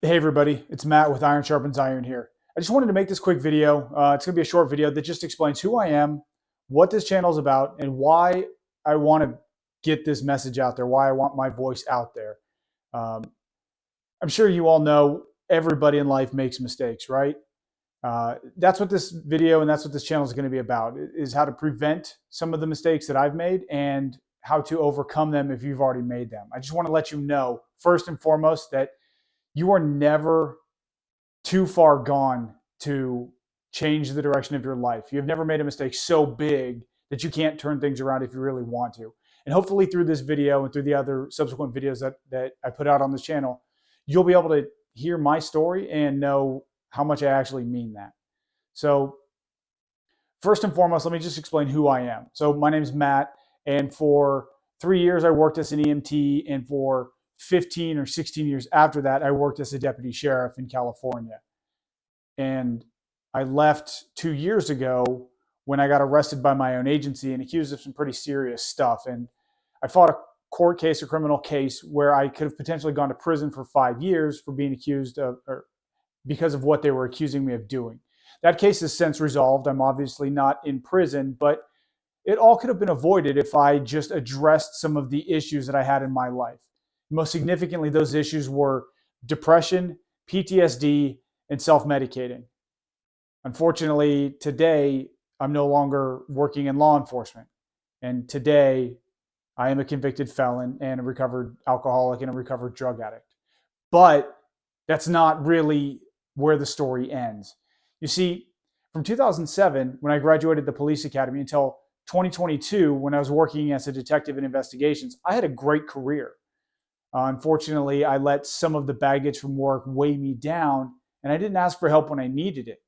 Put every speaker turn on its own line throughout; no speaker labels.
Hey everybody, it's Matt with Iron Sharpens Iron here. I just wanted to make this quick video. It's going to be a short video that just explains who I am, what this channel is about, and why I want to get this message out there, why I want my voice out there. Um, I'm sure you all know everybody in life makes mistakes, right? That's what this video and that's what this channel is going to be about, is how to prevent some of the mistakes that I've made and how to overcome them if you've already made them. I just want to let you know, first and foremost, that you are never too far gone to change the direction of your life. You've never made a mistake so big that you can't turn things around if you really want to. And hopefully through this video and through the other subsequent videos that I put out on this channel, you'll be able to hear my story and know how much I actually mean that. So first and foremost, let me just explain who I am. So my name is Matt, and for 3 years I worked as an EMT, and for 15 or 16 years after that, I worked as a deputy sheriff in California. And I left 2 years ago when I got arrested by my own agency and accused of some pretty serious stuff. And I fought a court case, a criminal case, where I could have potentially gone to prison for 5 years for being accused of, or because of what they were accusing me of doing. That case is since resolved. I'm obviously not in prison, but it all could have been avoided if I just addressed some of the issues that I had in my life. Most significantly, those issues were depression, PTSD, and self-medicating. Unfortunately, today, I'm no longer working in law enforcement. And today, I am a convicted felon and a recovered alcoholic and a recovered drug addict. But that's not really where the story ends. You see, from 2007, when I graduated the police academy, until 2022, when I was working as a detective in investigations, I had a great career. Unfortunately, I let some of the baggage from work weigh me down, and I didn't ask for help when I needed it.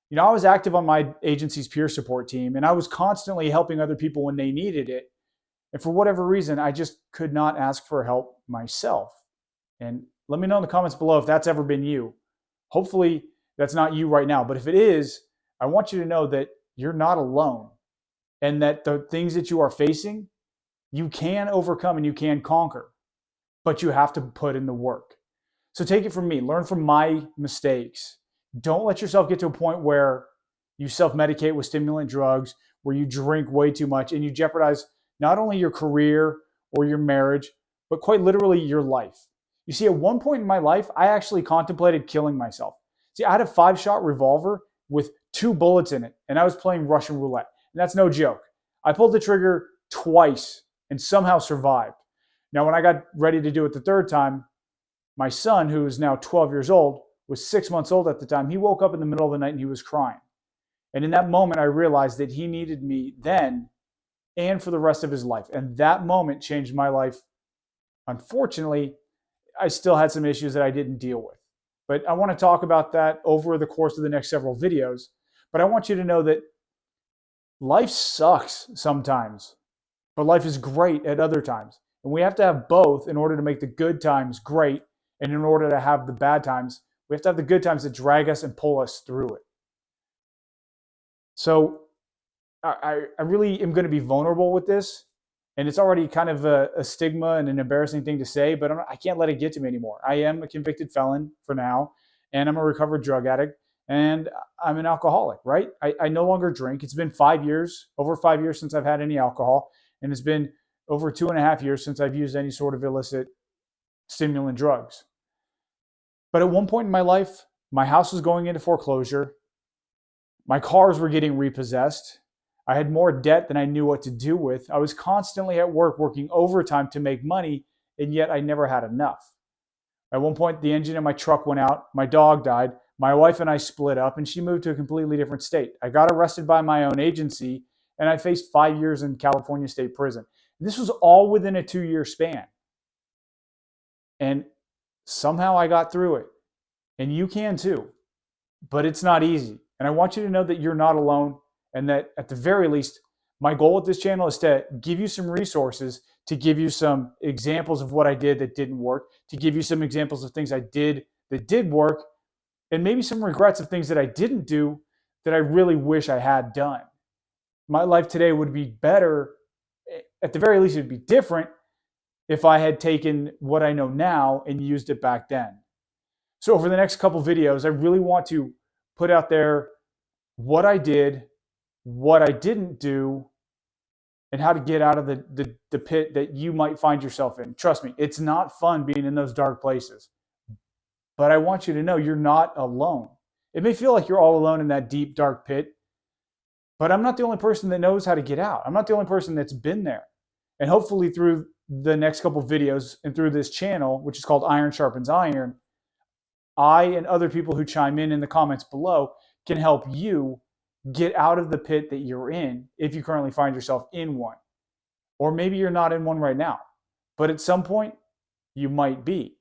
You know, I was active on my agency's peer support team, and I was constantly helping other people when they needed it. And for whatever reason, I just could not ask for help myself. And let me know in the comments below if that's ever been you. Hopefully, that's not you right now. But if it is, I want you to know that you're not alone, and that the things that you are facing, you can overcome and you can conquer. But you have to put in the work. So take it from me, learn from my mistakes. Don't let yourself get to a point where you self-medicate with stimulant drugs, where you drink way too much and you jeopardize not only your career or your marriage, but quite literally your life. You see, at one point in my life, I actually contemplated killing myself. See, I had a 5-shot revolver with 2 bullets in it, and I was playing Russian roulette. And that's no joke. I pulled the trigger twice and somehow survived. Now, when I got ready to do it the third time, my son, who is now 12 years old, was 6 months old at the time. He woke up in the middle of the night and he was crying. And in that moment, I realized that he needed me then and for the rest of his life. And that moment changed my life. Unfortunately, I still had some issues that I didn't deal with. But I want to talk about that over the course of the next several videos. But I want you to know that life sucks sometimes, but life is great at other times. And we have to have both in order to make the good times great. And in order to have the bad times, we have to have the good times that drag us and pull us through it. So I really am going to be vulnerable with this. And it's already kind of a stigma and an embarrassing thing to say, but I can't let it get to me anymore. I am a convicted felon for now, and I'm a recovered drug addict, and I'm an alcoholic, right? I no longer drink. It's been 5 years, over 5 years since I've had any alcohol, and it's been over 2.5 years since I've used any sort of illicit stimulant drugs. But at one point in my life, my house was going into foreclosure. My cars were getting repossessed. I had more debt than I knew what to do with. I was constantly at work working overtime to make money, and yet I never had enough. At one point, the engine in my truck went out. My dog died. My wife and I split up, and she moved to a completely different state. I got arrested by my own agency, and I faced 5 years in California State Prison. This was all within a 2-year span. And somehow I got through it. And you can too. But it's not easy. And I want you to know that you're not alone, and that at the very least, my goal with this channel is to give you some resources, to give you some examples of what I did that didn't work, to give you some examples of things I did that did work, and maybe some regrets of things that I didn't do that I really wish I had done. My life today would be better, at the very least it would be different, if I had taken what I know now and used it back then. So over the next couple videos, I really want to put out there what I did, what I didn't do, and how to get out of the pit that you might find yourself in. Trust me, it's not fun being in those dark places. But I want you to know you're not alone. It may feel like you're all alone in that deep, dark pit, but I'm not the only person that knows how to get out. I'm not the only person that's been there. And hopefully through the next couple videos and through this channel, which is called Iron Sharpens Iron, I and other people who chime in the comments below can help you get out of the pit that you're in if you currently find yourself in one. Or maybe you're not in one right now, but at some point you might be.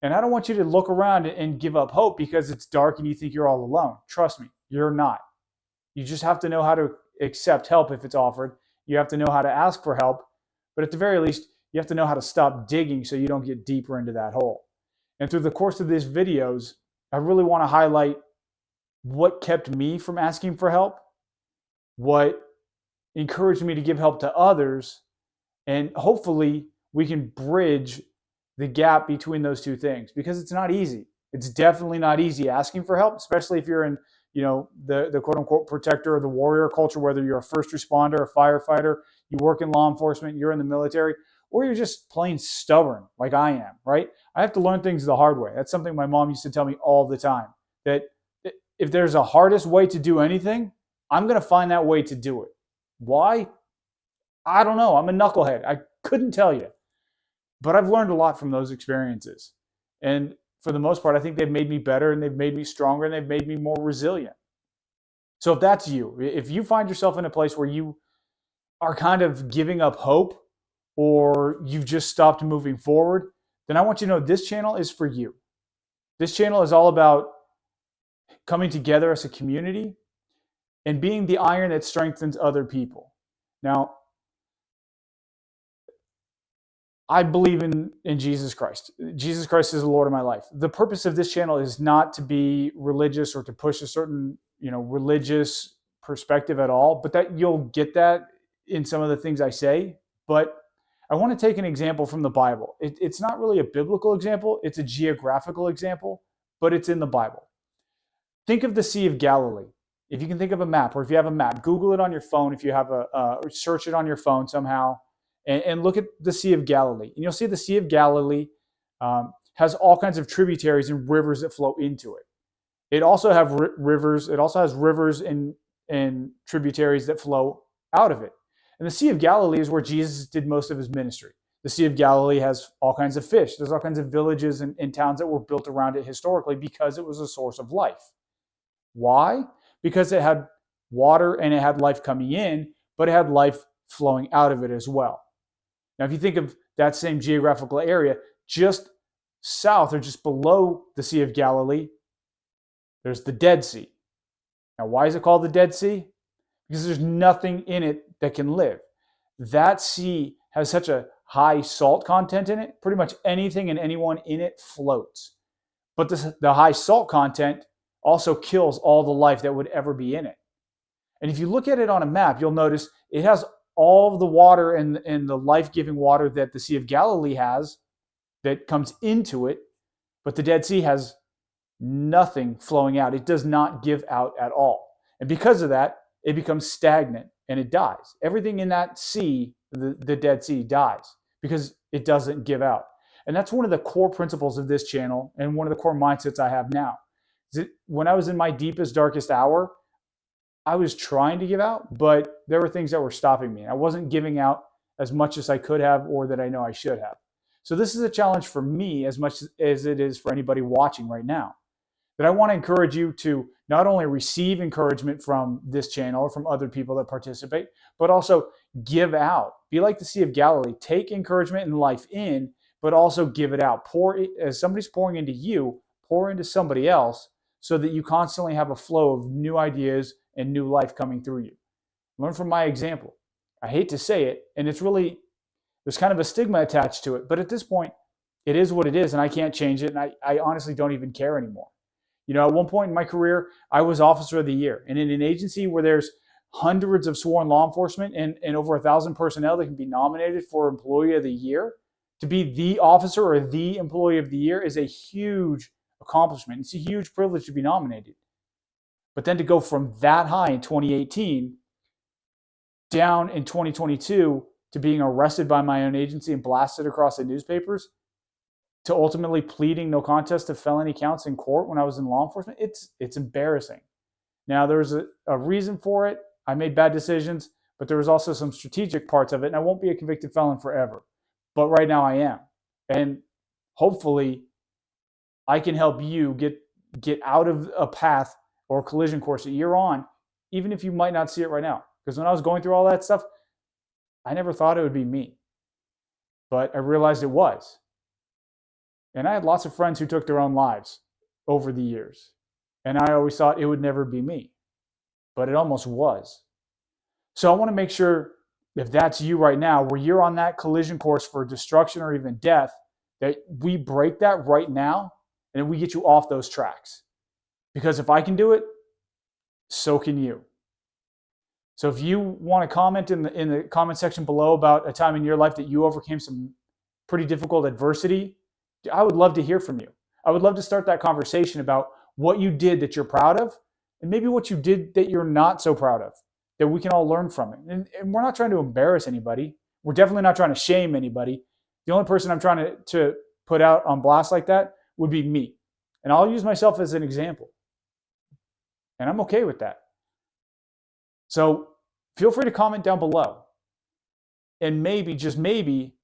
And I don't want you to look around and give up hope because it's dark and you think you're all alone. Trust me, you're not. You just have to know how to accept help if it's offered. You have to know how to ask for help. But at the very least, you have to know how to stop digging so you don't get deeper into that hole. And through the course of these videos, I really want to highlight what kept me from asking for help, what encouraged me to give help to others, and hopefully we can bridge the gap between those two things, because it's not easy. It's definitely not easy asking for help, especially if you're in, the quote unquote protector or the warrior culture, whether you're a first responder, a firefighter, you work in law enforcement, you're in the military, or you're just plain stubborn like I am, right? I have to learn things the hard way. That's something my mom used to tell me all the time, that if there's a hardest way to do anything, I'm going to find that way to do it. Why? I don't know. I'm a knucklehead. I couldn't tell you. But I've learned a lot from those experiences. And for the most part, I think they've made me better and they've made me stronger and they've made me more resilient. So if that's you, if you find yourself in a place where you are kind of giving up hope or you've just stopped moving forward, then I want you to know this channel is for you. This channel is all about coming together as a community and being the iron that strengthens other people. Now, I believe in Jesus Christ. Jesus Christ is the Lord of my life. The purpose of this channel is not to be religious or to push a certain, religious perspective at all, but that you'll get that in some of the things I say. But I want to take an example from the Bible. It's not really a biblical example. It's a geographical example, but it's in the Bible. Think of the Sea of Galilee. If you can think of a map, or if you have a map, Google it on your phone. If you have or search it on your phone somehow, and look at the Sea of Galilee. And you'll see the Sea of Galilee has all kinds of tributaries and rivers that flow into it. It also have rivers. It also has rivers and tributaries that flow out of it. And the Sea of Galilee is where Jesus did most of his ministry. The Sea of Galilee has all kinds of fish. There's all kinds of villages and towns that were built around it historically because it was a source of life. Why? Because it had water and it had life coming in, but it had life flowing out of it as well. Now, if you think of that same geographical area, just south or just below the Sea of Galilee, there's the Dead Sea. Now, why is it called the Dead Sea? Because there's nothing in it that can live. That sea has such a high salt content in it, pretty much anything and anyone in it floats. But the high salt content also kills all the life that would ever be in it. And if you look at it on a map, you'll notice it has all of the water and the life-giving water that the Sea of Galilee has that comes into it, but the Dead Sea has nothing flowing out. It does not give out at all. And because of that, it becomes stagnant and it dies. Everything in that sea, the Dead Sea, dies because it doesn't give out. And that's one of the core principles of this channel and one of the core mindsets I have now. When I was in my deepest, darkest hour, I was trying to give out, but there were things that were stopping me. I wasn't giving out as much as I could have or that I know I should have. So this is a challenge for me as much as it is for anybody watching right now. That I want to encourage you to not only receive encouragement from this channel or from other people that participate, but also give out. Be like the Sea of Galilee. Take encouragement and life in, but also give it out. Pour it, as somebody's pouring into you, pour into somebody else so that you constantly have a flow of new ideas and new life coming through you. Learn from my example. I hate to say it, and it's really, there's kind of a stigma attached to it, but at this point, it is what it is, and I can't change it, and I honestly don't even care anymore. At one point in my career, I was Officer of the Year, and in an agency where there's hundreds of sworn law enforcement and over 1,000 personnel that can be nominated for Employee of the Year, to be the officer or the Employee of the Year is a huge accomplishment. It's a huge privilege to be nominated. But then to go from that high in 2018 down in 2022 to being arrested by my own agency and blasted across the newspapers, to ultimately pleading no contest to felony counts in court when I was in law enforcement, it's embarrassing. Now, there's a reason for it. I made bad decisions, but there was also some strategic parts of it, and I won't be a convicted felon forever. But right now I am. And hopefully I can help you get out of a path or a collision course that you're on, even if you might not see it right now. Because when I was going through all that stuff, I never thought it would be me. But I realized it was. And I had lots of friends who took their own lives over the years. And I always thought it would never be me. But it almost was. So I want to make sure, if that's you right now, where you're on that collision course for destruction or even death, that we break that right now and we get you off those tracks. Because if I can do it, so can you. So if you want to comment in the comment section below about a time in your life that you overcame some pretty difficult adversity, I would love to hear from you. I would love to start that conversation about what you did that you're proud of, and maybe what you did that you're not so proud of, that we can all learn from it. And we're not trying to embarrass anybody. We're definitely not trying to shame anybody. The only person I'm trying to put out on blast like that would be me. And I'll use myself as an example. And I'm okay with that. So feel free to comment down below. And maybe, just maybe,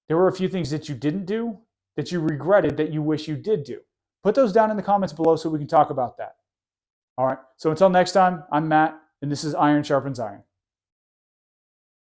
there were a few things that you didn't do that you regretted that you wish you did do. Put those down in the comments below so we can talk about that. All right. So until next time, I'm Matt, and this is Iron Sharpens Iron.